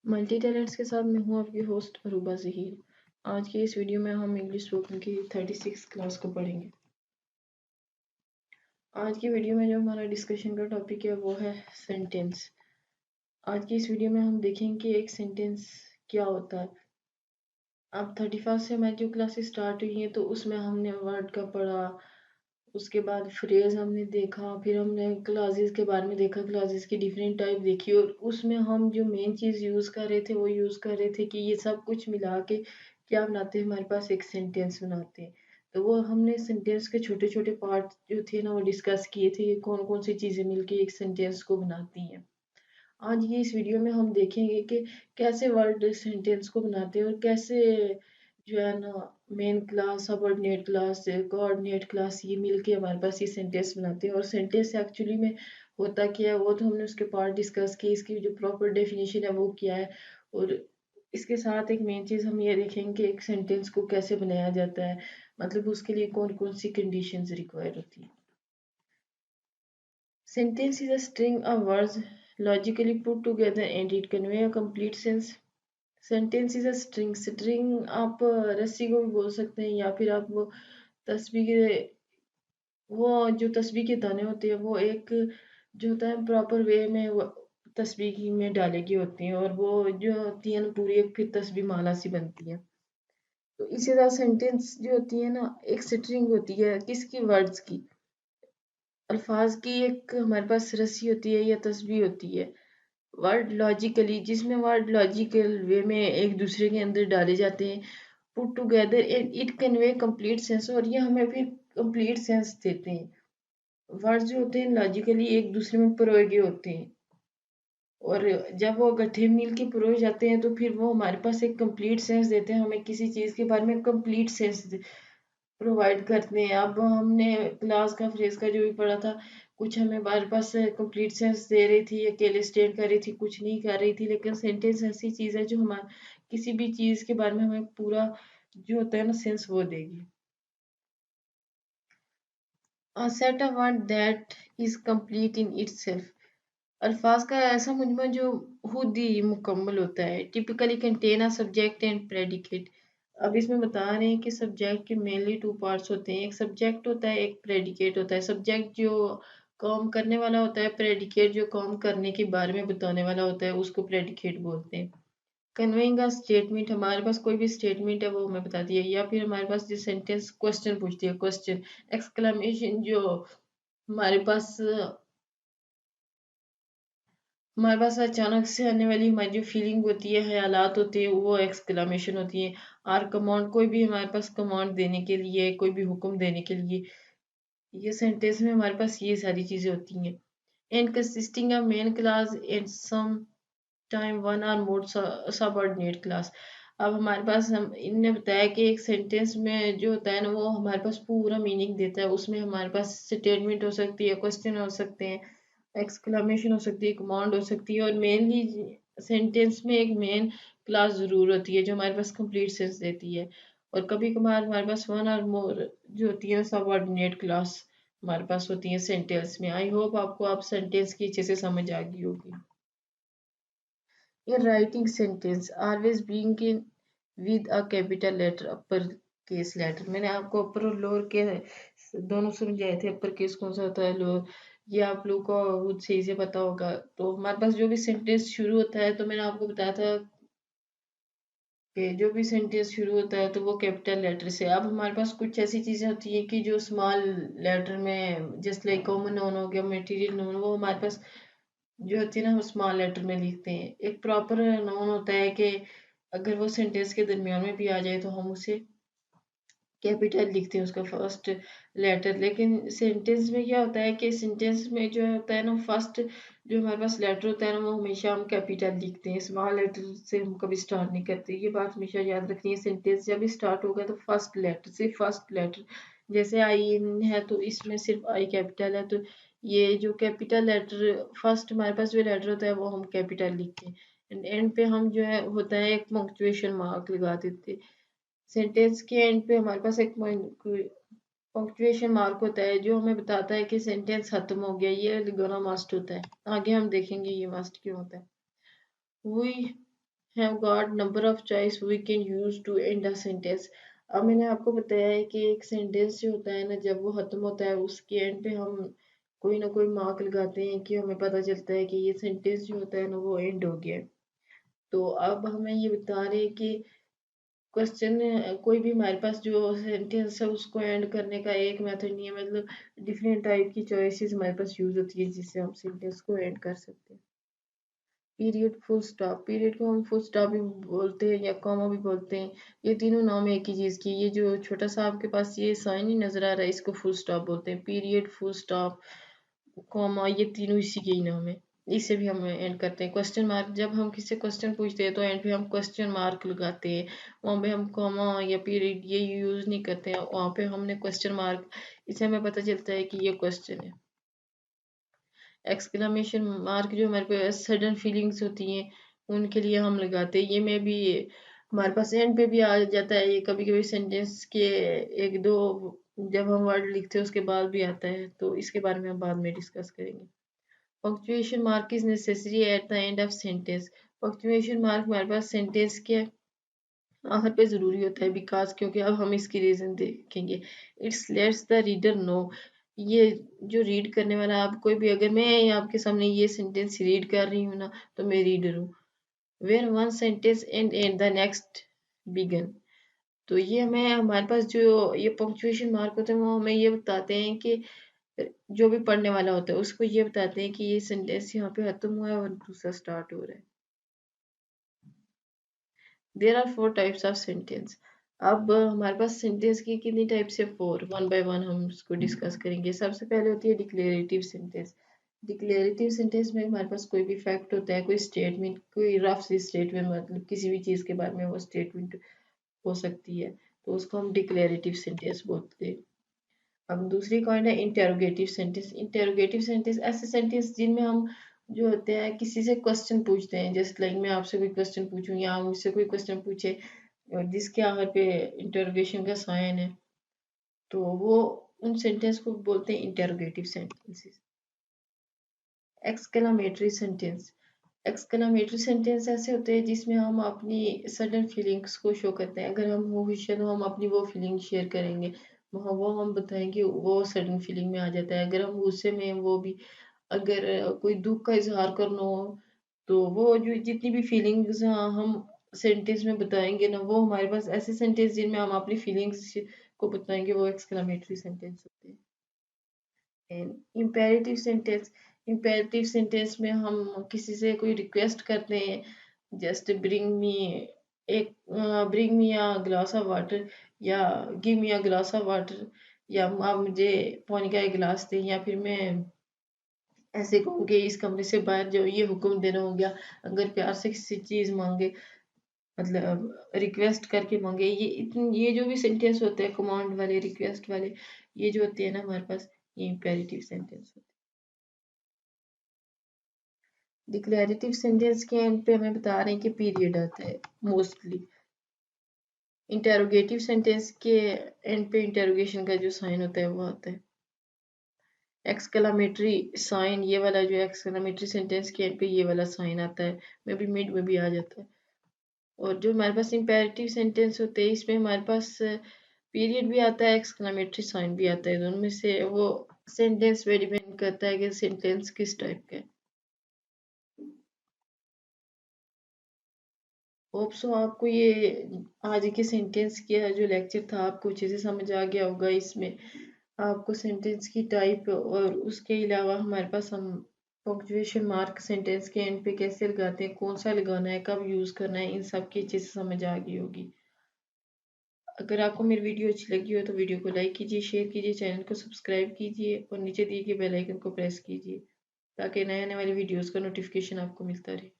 Multi talents के साथ मैं हूँ आपकी होस्ट अरूबा ज़हीर। आज की इस वीडियो में हम इंग्लिश स्पोकन की 36 क्लास को पढ़ेंगे। आज की वीडियो में जो हमारा डिस्कशन का टॉपिक है वो है सेंटेंस। आज की इस वीडियो में हम देखेंगे कि एक सेंटेंस क्या होता है। अब 31 से हमारी जो क्लासेस स्टार्ट हुई हैं तो उसमें हमने वर्ड का पढ़ा, उसके बाद फ्रेज हमने देखा, फिर हमने क्लासेस के बारे में देखा, क्लासेस की डिफरेंट टाइप देखी और उसमें हम जो मेन चीज़ यूज़ कर रहे थे वो यूज़ कर रहे थे कि ये सब कुछ मिला के क्या बनाते हैं, हमारे पास एक सेंटेंस बनाते हैं। तो वो हमने सेंटेंस के छोटे छोटे पार्ट जो थे ना वो डिस्कस किए थे, कौन कौन सी चीज़ें मिलके एक सेंटेंस को बनाती हैं। आज ये इस वीडियो में हम देखेंगे कि कैसे वर्ड सेंटेंस को बनाते हैं और कैसे जो है ना main class, subordinate class, coordinate class ये मिलके हमारे पास ये सेंटेंस बनाते हैं। और सेंटेंस एक्चुअली में होता क्या है वो तो हमने उसके पार्ट डिस्कस किए, इसकी जो प्रॉपर डेफिनेशन है वो क्या है। और इसके साथ एक मेन चीज़ हम ये देखेंगे कि एक सेंटेंस को कैसे बनाया जाता है, मतलब उसके लिए कौन कौन सी कंडीशंस रिक्वायर होती है। Sentence is a string of words logically put together and it convey a complete sense. Sentence is a string. String आप रस्सी को भी बोल सकते हैं या फिर आप वो तस्बीह के वो जो तस्बीह के दाने होते हैं वो एक जो होता है प्रॉपर वे में वो तस्बीह में डाले गए होती हैं और वो जो होती है ना पूरी एक फिर तस्बीह माला सी बनती है। तो इसी तरह सेंटेंस जो होती है ना एक स्ट्रिंग होती है किसकी, वर्ड्स की, अल्फाज की एक हमारे पास रस्सी होती है या तस्बीह होती है। वर्ड लॉजिकली, जिसमें वर्ड लॉजिकल वे में एक दूसरे के अंदर डाले जाते हैं, put together and it convey complete sense, और ये हमें फिर कंप्लीट सेंस देते हैं। वर्ड जो होते हैं लॉजिकली एक दूसरे में परोए गए होते हैं और जब वो इकट्ठे मिल के परोए जाते हैं तो फिर वो हमारे पास एक कंप्लीट सेंस देते हैं, हमें किसी चीज़ के बारे में कंप्लीट सेंस प्रोवाइड करते हैं। अब हमने क्लास का फ्रेज का जो भी पढ़ा था, कुछ हमें हमारे पास कंप्लीट सेंस दे रही थी, अकेले स्टेट कर रही थी, कुछ नहीं कर रही थी, लेकिन सेंटेंस ऐसी चीज़ है जो हमारे किसी भी चीज़ के बारे में हमें पूरा जो होता है ना सेंस वो देगी। A set of word that is complete in itself. अल्फाज का ऐसा मजमू जो खुद ही मुकम्मल होता है। Typically contain a subject and predicate. अब इसमें बता रहे हैं कि सब्जेक्ट के मेनली टू पार्ट्स होते हैं, एक सब्जेक्ट होता है, एक प्रेडिकेट होता है। सब्जेक्ट जो काम करने वाला होता है, प्रेडिकेट जो काम करने के बारे में बताने वाला होता है उसको प्रेडिकेट बोलते हैं। कन्वेइंग अ स्टेटमेंट, हमारे पास कोई भी स्टेटमेंट है वो हमें बताती है, या फिर हमारे पास जो सेंटेंस क्वेश्चन पूछती है, क्वेश्चन एक्सक्लेमेशन जो हमारे पास अचानक से आने वाली हमारी जो फीलिंग होती है, ख्यालात होते हैं, वो एक्सक्लेमेशन होती है। आर कमांड, कोई भी हमारे पास कमांड देने के लिए, कोई भी हुक्म देने के लिए, ये सेंटेंस में हमारे पास ये सारी चीजें होती हैं। And consisting of main clause and some time one और मोर सबऑर्डिनेट क्लास। अब हमारे पास हम इनने बताया कि एक सेंटेंस में जो होता है ना वो हमारे पास पूरा मीनिंग देता है, उसमें हमारे पास स्टेटमेंट हो सकती है, क्वेश्चन हो सकते हैं, एक्सक्लेमेशन हो सकती है, कमांड हो सकती है, और मेनली सेंटेंस में एक मेन क्लास जरूर होती है जो हमारे पास कंप्लीट सेंस देती है। और कभी कभार हमारे पास वन और मोर जो होती है सबऑर्डिनेट क्लास हमारे पास होती है सेंटेंस में। आई होप आपको आप सेंटेंस की अच्छे से समझ आ गई होगी। In writing sentence, always begin with a capital letter, upper case letter. मैंने आपको अपर और लोअर के दोनों समझाए थे, अपर केस कौन सा होता है, लोअर, ये आप लोग को खुद सही से पता होगा। तो हमारे पास जो भी सेंटेंस शुरू होता है तो मैंने आपको बताया था कि जो भी सेंटेंस शुरू होता है तो वो कैपिटल लेटर से। अब हमारे पास कुछ ऐसी चीजें होती हैं कि जो स्मॉल लेटर में, जैसे लाइक कॉमन नाउन हो गया, मटेरियल नाउन, वो हमारे पास जो होती है ना वो स्मॉल लेटर में लिखते हैं। एक प्रॉपर नाउन होता है कि अगर वो सेंटेंस के दरमियान में भी आ जाए तो हम उसे कैपिटल लिखते हैं, उसका फर्स्ट लेटर। लेकिन सेंटेंस में क्या होता है कि सेंटेंस में जो होता है ना फर्स्ट जो हमारे पास लेटर होता है ना वो हमेशा हम कैपिटल लिखते हैं, स्मॉल लेटर से हम कभी स्टार्ट नहीं करते। ये बात हमेशा याद रखनी है, सेंटेंस जब भी स्टार्ट होगा तो फर्स्ट लेटर से, फर्स्ट लेटर, जैसे आई है तो इसमें सिर्फ आई कैपिटल है, तो ये जो कैपिटल लेटर फर्स्ट हमारे पास जो लेटर होता है वो हम कैपिटल लिखते हैं। एंड पे हम जो है होता है एक पंक्चुएशन मार्क लगा देते हैं। सेंटेंस के एंड पे हमारे पास एक पंक्चुएशन मार्क होता है जो हमें बताता है कि सेंटेंस खत्म हो गया, ये लगाना मस्ट होता है। आगे हम देखेंगे ये मस्ट क्यों होता है। We have got number of choice we can use to end a sentence. अब मैंने आपको बताया है कि एक सेंटेंस जो होता है ना, जब वो खत्म होता है उसके एंड पे हम कोई ना कोई मार्क लगाते हैं कि हमें पता चलता है कि ये सेंटेंस जो होता है ना वो एंड हो गया है। तो अब हमें ये बता रहे हैं कि क्वेश्चन कोई भी हमारे पास जो सेंटेंस है उसको एंड करने का एक मेथड नहीं है, मतलब डिफरेंट टाइप की चॉइसेस हमारे पास यूज होती है जिससे हम सेंटेंस को एंड कर सकते हैं। Period, full stop. पीरियड को हम फुल स्टॉप भी बोलते हैं या कॉमा भी बोलते हैं। ये तीनों नाम एक ही चीज़ की। ये जो छोटा सा आपके पास ये साइन ही नजर आ रहा है इसको फुल स्टॉप बोलते हैं। पीरियड, फुल स्टॉप, कॉमा, ये तीनों इसी के ही नाम है। इसे भी हम एंड करते हैं। क्वेश्चन मार्क, जब हम किसी क्वेश्चन पूछते हैं तो एंड पे हम क्वेश्चन मार्क लगाते हैं। वहाँ पे हम कॉमा या पीरियड ये यूज नहीं करते हैं, वहाँ पे हमने क्वेश्चन मार्क, इससे हमें पता चलता है कि ये क्वेश्चन है। एक्सक्लेमेशन मार्क जो हमारे पास सडन फीलिंग्स होती हैं उनके लिए हम लगाते हैं। ये में भी हमारे पास एंड पे भी आ जाता है, ये कभी कभी सेंटेंस के एक दो जब हम वर्ड लिखते हैं उसके बाद भी आता है, तो इसके बारे में हम बाद में डिस्कस करेंगे। Punctuation mark is necessary at the end of sentence. Punctuation mark हमारे पास सेंटेंस के आखिर पे जरूरी होता है, बिकॉज क्योंकि अब हम इसकी रीजन देखेंगे। It's lets the reader know, ये जो रीड करने वाला, आप कोई भी, अगर मैं आपके सामने ये सेंटेंस रीड कर रही हूँ ना तो मैं रीडर हूँ। Where one sentence end the next begin. तो ये हमें, हमारे पास जो ये पंक्चुएशन मार्क होते हैं वो हमें ये बताते हैं कि जो भी पढ़ने वाला होता है उसको ये बताते हैं कि ये सेंटेंस यहाँ पे खत्म हुआ है और दूसरा स्टार्ट हो रहा है। There are four types of sentence. अब हमारे पास सेंटेंस की कितनी टाइप्स है? फोर। वन बाय वन हम उसको डिस्कस करेंगे। सबसे पहले होती है डिक्लेरेटिव सेंटेंस। डिक्लेरेटिव सेंटेंस में हमारे पास कोई भी फैक्ट होता है, कोई स्टेटमेंट, कोई रफ सी स्टेटमेंट, मतलब किसी भी चीज़ के बारे में वो स्टेटमेंट हो सकती है, तो उसको हम डिक्लेरेटिव सेंटेंस बोलते हैं। अब दूसरी पॉइंट है इंटेरोगेटिव सेंटेंस। इंटेरोगेटिव सेंटेंस ऐसे सेंटेंस जिनमें हम जो होते हैं किसी से क्वेश्चन पूछते हैं, जैसे लाइक मैं आपसे कोई क्वेश्चन पूछूं या आप मुझसे कोई क्वेश्चन पूछे और जिसके आखिर पे इंटरोगेशन का साइन है, तो वो उन सेंटेंस को बोलते हैं interrogative sentences. Exclamatory sentence. Exclamatory sentence ऐसे होते हैं जिसमें हम अपनी सडन फीलिंग्स को शो करते हैं। अगर हम खुश हैं तो हम अपनी वो फीलिंग शेयर करेंगे, वो हम बताएंगे, वो सडन फीलिंग में आ जाता है। अगर हम गुस्से में हैं वो भी, अगर कोई दुख का इजहार करना हो तो वो जो जितनी भी फीलिंग्स हम सेंटेंस में बताएंगे ना, वो हमारे पास ऐसे सेंटेंस जिनमें हम अपनी फीलिंग्स को बताएंगे वो एक्सक्लेमेटरी सेंटेंस होते हैं। Imperative sentence. इम्पेरेटिव सेंटेंस में हम किसी से कोई रिक्वेस्ट करते हैं, जस्ट ब्रिंग मी एक bring me a glass of water, या give me a glass of water, या आप मुझे पानी का एक गिलास दें, या फिर मैं ऐसे कहूँ कि इस कमरे से बाहर जाओ, ये हुक्म देना हो गया। अगर प्यार से किसी चीज मांगे, मतलब रिक्वेस्ट करके मांगे, ये जो भी सेंटेंस होते हैं कमांड वाले, रिक्वेस्ट वाले, ये जो होते हैं ना हमारे पास, ये इम्पेरेटिव सेंटेंस होते हैं। डिक्लेरेटिव सेंटेंस के एंड पे हमें बता रहे हैं कि पीरियड आता है मोस्टली। इंटेरोगेटिव सेंटेंस के एंड पे इंटेरोगेशन का जो साइन होता है वो आता है। एक्सक्लेमेटरी साइन, ये वाला जो एक्सक्लेमेटरी सेंटेंस के एंड पे ये वाला साइन आता है, मे बी मिड में भी आ जाता है। और जो हमारे पास इम्पेरेटिव सेंटेंस होते हैं इसमें हमारे पास पीरियड भी आता है, एक्सक्लेमेटरी साइन भी आता है। दोनों में से वो सेंटेंस पे डिपेंड करता है कि सेंटेंस किस टाइप का है। होप सो आपको ये आज के सेंटेंस का जो लेक्चर था आपको अच्छे से समझ आ गया होगा। इसमें आपको सेंटेंस की टाइप और उसके अलावा हमारे पास हम पंक्चुएशन मार्क सेंटेंस के एंड पे कैसे लगाते हैं, कौन सा लगाना है, कब यूज करना है, इन सब की अच्छे से समझ आ गई होगी। अगर आपको मेरी वीडियो अच्छी लगी हो तो वीडियो को लाइक कीजिए, शेयर कीजिए, चैनल को सब्सक्राइब कीजिए और नीचे दिए गए बेल आइकन को प्रेस कीजिए ताकि नए आने वाली वीडियोस का नोटिफिकेशन आपको मिलता रहे।